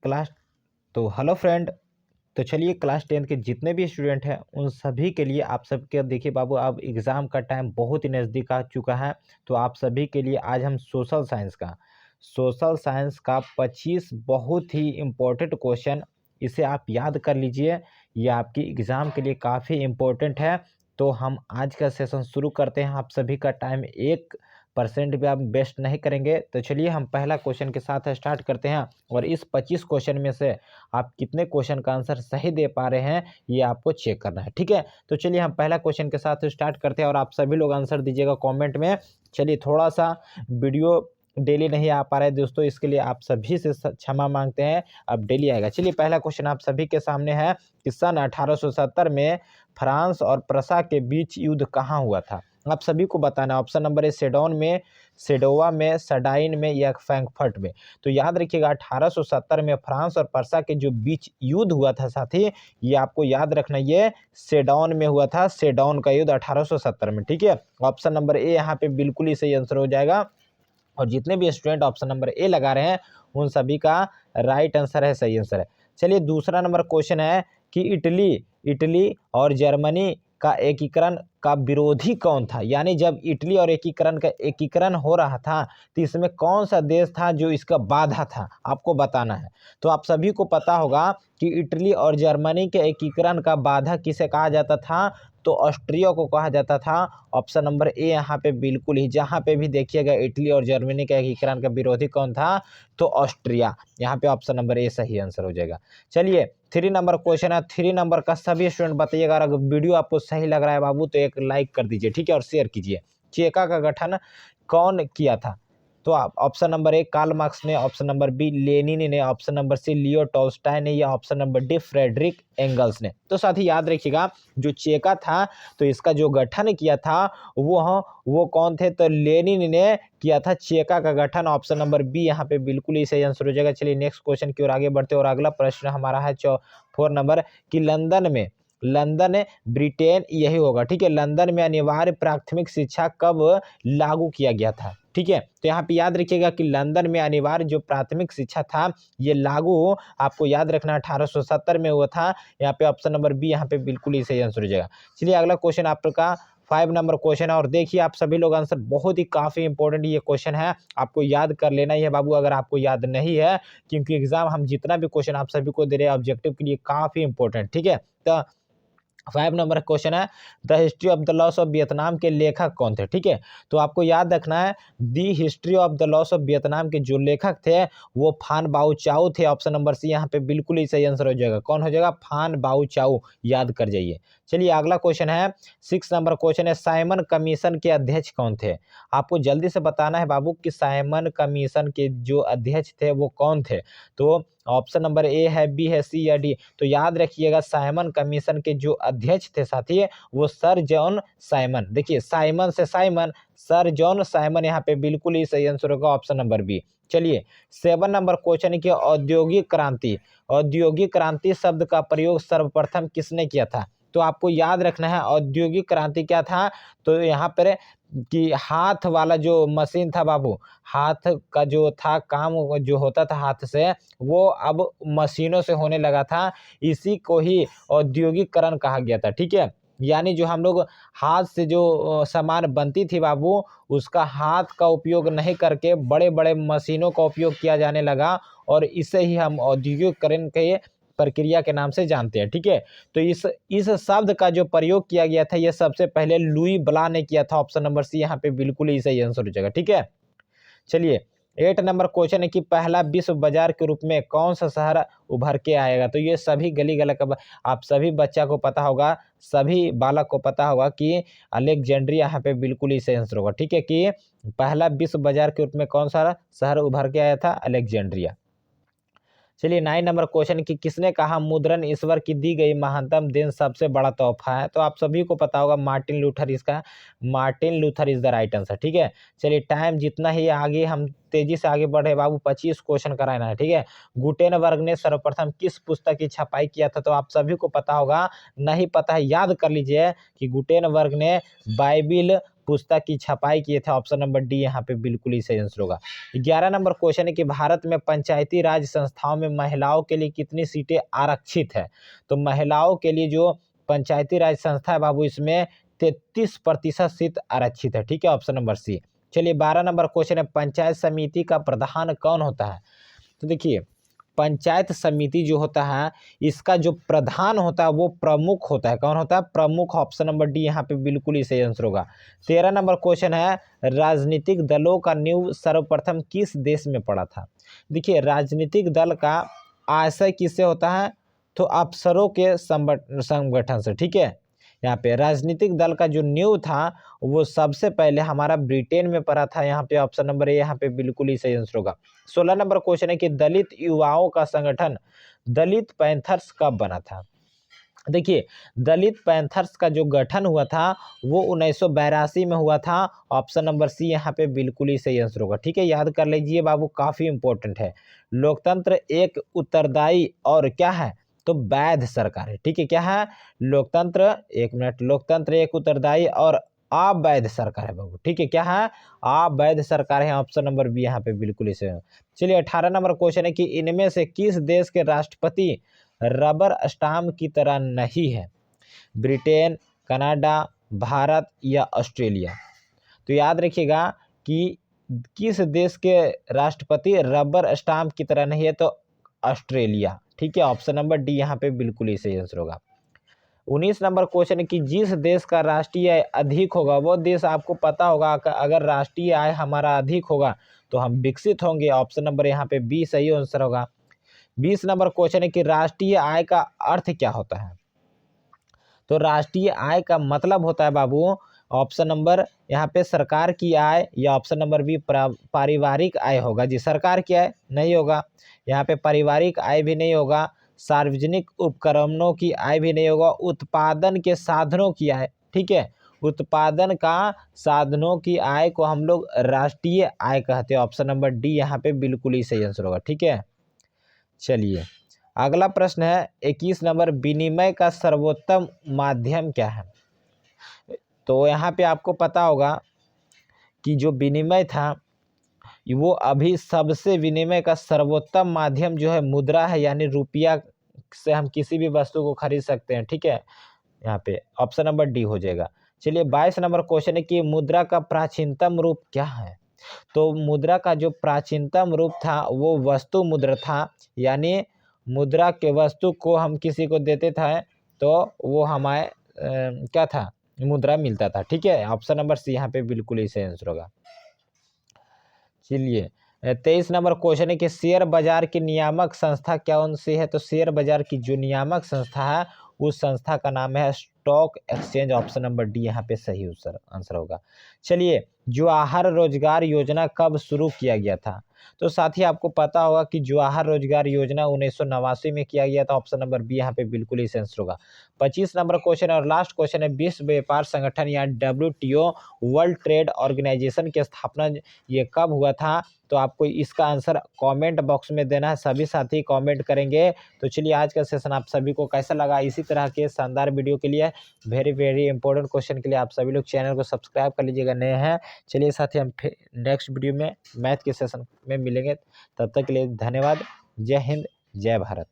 Class तो hello friend. तो चलिए क्लास 10 के जितने भी स्टूडेंट हैं उन सभी के लिए आप सबके देखिए बाबू, अब एग्ज़ाम का टाइम बहुत ही नज़दीक आ चुका है। तो आप सभी के लिए आज हम सोशल साइंस का 25 बहुत ही इम्पोर्टेंट क्वेश्चन, इसे आप याद कर लीजिए। ये आपकी एग्ज़ाम के लिए काफ़ी इम्पोर्टेंट है। तो हम आज का सेशन शुरू करते हैं। आप सभी का टाइम 1% भी आप वेस्ट नहीं करेंगे। तो चलिए हम पहला क्वेश्चन के साथ स्टार्ट करते हैं। और इस 25 क्वेश्चन में से आप कितने क्वेश्चन का आंसर सही दे पा रहे हैं ये आपको चेक करना है, ठीक है। तो चलिए हम पहला क्वेश्चन के साथ स्टार्ट करते हैं और आप सभी लोग आंसर दीजिएगा कमेंट में। चलिए थोड़ा सा वीडियो डेली नहीं आ पा रहा है दोस्तों, इसके लिए आप सभी से क्षमा मांगते हैं, अब डेली आएगा। चलिए पहला क्वेश्चन आप सभी के सामने है कि सन 1870 में फ्रांस और प्रसा के बीच युद्ध कहाँ हुआ था। आप सभी को बताना। ऑप्शन नंबर ए सेडोन में, सेडोवा में, सडाइन में या फ्रैंकफर्ट में। तो याद रखिएगा 1870 में फ्रांस और प्रसा के जो बीच युद्ध हुआ था साथी, ये आपको याद रखना, ये सेडोन में हुआ था। सेडोन का युद्ध 1870 में, ठीक है। ऑप्शन नंबर ए यहाँ पे बिल्कुल ही सही आंसर हो जाएगा। और जितने भी स्टूडेंट ऑप्शन नंबर ए लगा रहे हैं उन सभी का राइट आंसर है, सही आंसर है। चलिए दूसरा नंबर क्वेश्चन है कि इटली और जर्मनी का एकीकरण का विरोधी कौन था। यानी जब इटली और एकीकरण हो रहा था तो इसमें कौन सा देश था जो इसका बाधा था, आपको बताना है। तो आप सभी को पता होगा कि इटली और जर्मनी के एकीकरण का बाधा किसे कहा जाता था, तो ऑस्ट्रिया को कहा जाता था। ऑप्शन नंबर ए यहाँ पे बिल्कुल ही, जहाँ पे भी देखिएगा इटली और जर्मनी के एकीकरण का विरोधी कौन था, तो ऑस्ट्रिया। यहाँ पे ऑप्शन नंबर ए सही आंसर हो जाएगा। चलिए 3 नंबर क्वेश्चन है। 3 नंबर का सभी स्टूडेंट बताइएगा। अगर वीडियो आपको सही लग रहा है बाबू तो एक लाइक कर दीजिए, ठीक है, और शेयर कीजिए। चेका का गठन कौन किया था। तो आप option number A Karl Marx ने, ऑप्शन नंबर बी लेनिन ने, option number C Leo Tolstoy ने, या option number D Frederick Engels ने। तो साथ ही याद रखिएगा जो चेका था तो इसका जो गठन किया था वो कौन थे, तो लेनिन ने किया था चेका का गठन। ऑप्शन नंबर बी यहाँ पे बिल्कुल ही सही आंसर हो जाएगा। चलिए नेक्स्ट क्वेश्चन की ओर आगे बढ़ते और अगला प्रश्न हमारा है 4 नंबर कि लंदन ब्रिटेन यही होगा, ठीक है। लंदन में अनिवार्य प्राथमिक शिक्षा कब लागू किया गया था, ठीक है। तो यहाँ पे याद रखिएगा कि लंदन में अनिवार्य जो प्राथमिक शिक्षा था ये लागू आपको याद रखना 1870 में हुआ था। यहाँ पे ऑप्शन नंबर बी यहाँ पे बिल्कुल ही सही आंसर हो जाएगा। चलिए अगला क्वेश्चन आपका 5 नंबर क्वेश्चन है और देखिए आप सभी लोग आंसर, बहुत ही काफ़ी इंपॉर्टेंट ये क्वेश्चन है, आपको याद कर लेना ही है बाबू अगर आपको याद नहीं है, क्योंकि एग्जाम हम जितना भी क्वेश्चन आप सभी को दे रहे हैं ऑब्जेक्टिव के लिए काफ़ी इंपॉर्टेंट, ठीक है। तो 5 नंबर क्वेश्चन है the history of the loss of Vietnam के लेखक कौन थे, ठीक है। तो आपको याद रखना है the history of the loss of Vietnam के जो लेखक थे वो फान बाओ चाउ थे। ऑप्शन नंबर सी यहाँ पे बिल्कुल ही सही आंसर हो जाएगा। कौन हो जाएगा, फान बाओ चाउ, याद कर जाइए। चलिए अगला क्वेश्चन है 6 नंबर क्वेश्चन है साइमन कमीशन के अध्यक्ष कौन थे। आपको जल्दी से बताना है बाबू कि साइमन कमीशन के जो अध्यक्ष थे वो कौन थे। तो ऑप्शन नंबर ए है, बी है, सी या डी। तो याद रखिएगा साइमन कमीशन के जो अध्यक्ष थे साथी वो सर जॉन साइमन। देखिए साइमन से साइमन, सर जॉन साइमन, यहाँ पे बिल्कुल ही सही आंसर होगा ऑप्शन नंबर बी। चलिए 7 नंबर क्वेश्चन की औद्योगिक क्रांति शब्द का प्रयोग सर्वप्रथम किसने किया था। तो आपको याद रखना है औद्योगिक क्रांति क्या था, तो यहाँ पर कि हाथ वाला जो मशीन था बाबू, हाथ का जो था काम जो होता था हाथ से, वो अब मशीनों से होने लगा था। इसी को ही औद्योगिकरण कहा गया था, ठीक है। यानी जो हम लोग हाथ से जो सामान बनती थी बाबू, उसका हाथ का उपयोग नहीं करके बड़े बड़े मशीनों का उपयोग किया जाने लगा और इसे ही हम औद्योगिकरण के प्रक्रिया के नाम से जानते हैं, ठीक है। तो इस शब्द का जो प्रयोग किया गया था ये सबसे पहले लुई ब्ला ने किया था। ऑप्शन नंबर सी यहाँ पे बिल्कुल ही सही आंसर हो जाएगा, ठीक है। चलिए 8 नंबर क्वेश्चन है कि पहला विश्व बाजार के रूप में कौन सा शहर उभर के आएगा। तो ये सभी गली गली का आप सभी बच्चा को पता होगा, सभी बालक को पता होगा कि अलेक्जेंड्रिया यहाँ पे बिल्कुल ही सही आंसर होगा, ठीक है। कि पहला विश्व बाजार के रूप में कौन सा शहर उभर के आया था, अलेक्जेंड्रिया। चलिए 9 नंबर क्वेश्चन कि किसने कहा मुद्रण ईश्वर की दी गई महानतम देन सबसे बड़ा तोहफा है। तो आप सभी को पता होगा Martin Luther is the right answer, ठीक है। चलिए टाइम जितना ही आगे हम तेजी से आगे बढ़े बाबू, 25 क्वेश्चन कराना है, ठीक है। गुटेनबर्ग ने सर्वप्रथम किस पुस्तक की छपाई किया था। तो आप सभी को पता होगा, नहीं पता है याद कर लीजिए कि गुटेनबर्ग ने बाइबिल पुस्तक की छपाई किए थे। ऑप्शन नंबर डी यहाँ पे बिल्कुल ही सही आंसर होगा। 11 नंबर क्वेश्चन है कि भारत में पंचायती राज संस्थाओं में महिलाओं के लिए कितनी सीटें आरक्षित है। तो महिलाओं के लिए जो पंचायती राज संस्था है बाबू, इसमें 33% सीट आरक्षित है। ठीक है, ऑप्शन नंबर सी। चलिए 12 नंबर क्वेश्चन है, पंचायत समिति का प्रधान कौन होता है। तो देखिए पंचायत समिति जो होता है इसका जो प्रधान होता है वो प्रमुख होता है। कौन होता है? प्रमुख। ऑप्शन नंबर डी यहाँ पे बिल्कुल ही सही आंसर होगा। 13 नंबर क्वेश्चन है, राजनीतिक दलों का नींव सर्वप्रथम किस देश में पड़ा था। देखिए राजनीतिक दल का आशय किससे होता है, तो अफसरों के संगठन से। ठीक है, यहाँ पे राजनीतिक दल का जो नींव था वो सबसे पहले हमारा ब्रिटेन में पड़ा था। यहाँ पे ऑप्शन नंबर ए यहाँ पे बिल्कुल ही सही आंसर होगा। 16 नंबर क्वेश्चन है कि दलित युवाओं का संगठन दलित पैंथर्स कब बना था। देखिए दलित पैंथर्स का जो गठन हुआ था वो 1982 में हुआ था। ऑप्शन नंबर सी यहाँ पे बिल्कुल ही सही आंसर होगा। ठीक है, याद कर लीजिए बाबू, काफी इंपॉर्टेंट है। लोकतंत्र एक उत्तरदायी और क्या है, तो वैध सरकार है। ठीक है, क्या है? लोकतंत्र, एक मिनट, लोकतंत्र एक उत्तरदायी और अवैध सरकार है बाबू। ठीक है, क्या है? अवैध सरकार है। ऑप्शन नंबर बी यहाँ पे बिल्कुल ही सही। चलिए 18 नंबर क्वेश्चन है कि इनमें से किस देश के राष्ट्रपति रबर स्टाम्प की तरह नहीं है। ब्रिटेन, कनाडा, भारत या ऑस्ट्रेलिया। तो याद रखिएगा कि किस देश के राष्ट्रपति रबर स्टाम्प की तरह नहीं है, तो ऑस्ट्रेलिया। ठीक है, ऑप्शन नंबर डी यहाँ पे बिल्कुल ही सही आंसर होगा। 19 नंबर क्वेश्चन है कि जिस देश का राष्ट्रीय आय अधिक होगा वो देश, आपको पता होगा अगर राष्ट्रीय आय हमारा अधिक होगा तो हम विकसित होंगे। ऑप्शन नंबर यहाँ पे बी सही आंसर होगा। 20 नंबर क्वेश्चन है कि राष्ट्रीय आय का अर्थ क्या होता है। तो राष्ट्रीय आय का मतलब होता है बाबू, ऑप्शन नंबर यहाँ पे सरकार की आय, या ऑप्शन नंबर बी पारिवारिक आय होगा। जी, सरकार की आय नहीं होगा, यहाँ पे पारिवारिक आय भी नहीं होगा, सार्वजनिक उपकरणों की आय भी नहीं होगा, उत्पादन के साधनों की आय। ठीक है, उत्पादन का साधनों की आय को हम लोग राष्ट्रीय आय कहते हैं। ऑप्शन नंबर डी यहाँ पे बिल्कुल ही सही आंसर होगा। ठीक है, चलिए अगला प्रश्न है 21 नंबर, विनिमय का सर्वोत्तम माध्यम क्या है। तो यहाँ पे आपको पता होगा कि जो विनिमय था वो अभी सबसे विनिमय का सर्वोत्तम माध्यम जो है मुद्रा है, यानी रुपया से हम किसी भी वस्तु को खरीद सकते हैं। ठीक है, यहाँ पे ऑप्शन नंबर डी हो जाएगा। चलिए 22 नंबर क्वेश्चन है कि मुद्रा का प्राचीनतम रूप क्या है। तो मुद्रा का जो प्राचीनतम रूप था वो वस्तु मुद्रा था, यानी मुद्रा के वस्तु को हम किसी को देते थे तो वो हमारे क्या था, मुद्रा मिलता था। ठीक है, ऑप्शन नंबर सी यहाँ पे बिल्कुल ही सही आंसर होगा। चलिए 23 नंबर क्वेश्चन है कि शेयर बाजार की नियामक संस्था कौन सी है। तो शेयर बाजार की जो नियामक संस्था है उस संस्था का नाम है stock exchange. Option number D यहाँ पे सही आंसर होगा। चलिए जवाहर रोजगार योजना कब शुरू किया गया था। तो साथ ही आपको पता होगा कि जवाहर रोजगार योजना 1989 में किया गया था। ऑप्शन नंबर बी यहाँ पे बिल्कुल ही आंसर होगा। 25 नंबर क्वेश्चन और लास्ट क्वेश्चन है, विश्व व्यापार संगठन या WTO वर्ल्ड ट्रेड ऑर्गेनाइजेशन की स्थापना ये कब हुआ था। तो आपको इसका आंसर कमेंट बॉक्स में देना है, सभी साथी कमेंट करेंगे। तो चलिए आज का सेशन आप सभी को कैसा लगा। इसी तरह के शानदार वीडियो के लिए, वेरी इंपॉर्टेंट क्वेश्चन के लिए आप सभी लोग चैनल को सब्सक्राइब कर लीजिएगा नए हैं। चलिए साथी हम फिर नेक्स्ट वीडियो में मैथ के सेशन में मिलेंगे, तब तक के लिए धन्यवाद। जय हिंद, जय भारत।